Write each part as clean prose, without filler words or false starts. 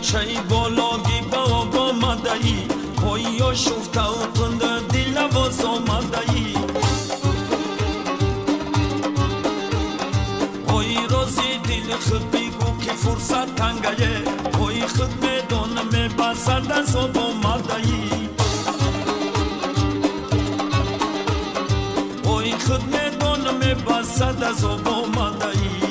چای بالاگی با آمدهی پاییا شفته و تنده دل باز آمدهی پای رازی دل خود بگو که فرصت تنگه پای خود میدانم بسر از آب آمدهی پای خود میدانم بسر از آب آمدهی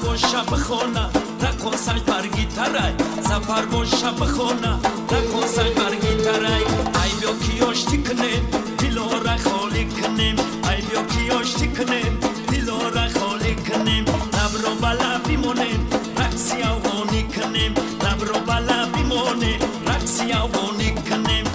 باشم بخونم رقصش بر گیتارای سفر باشم بخونم رقصش بر گیتارای ای بیا کیاشتی کنیم دلو را خالی کنیم ای بیا کیاشتی کنیم دلو را خالی کنیم لب رو بالا بیمونیم رقصی آوانی کنیم لب رو بالا بیمونیم رقصی آوانی کنیم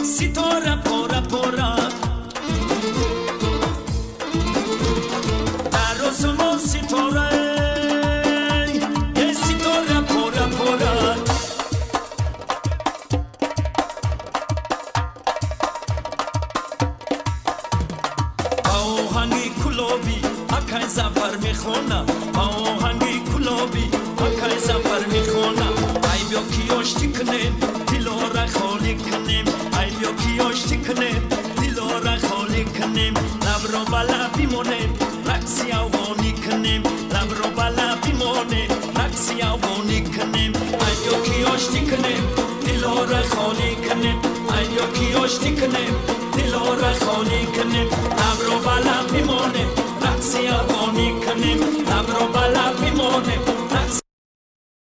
ستاره پورا پورا در آسمان ستاره یه ستاره پورا پورا با آهنگی کلوبی اکای زفر میخونم با آهنگی کلوبی اکای زفر میخونم ای بیا کیاشتی کنیم دلو را خالی کنیم ای بیا کیاشتی کنیم دلو را خالی کنیم لب رو بالا بیمونیم رقصی آوانی کنیم لب رو بالا بیمونیم رقصی آوانی کنیم ای بیا کیاشتی کنیم دلو را خالی کنیم ای بیا کیاشتی کنیم دلو را خالی کنیم لب رو بالا بیمونیم رقصی آوانی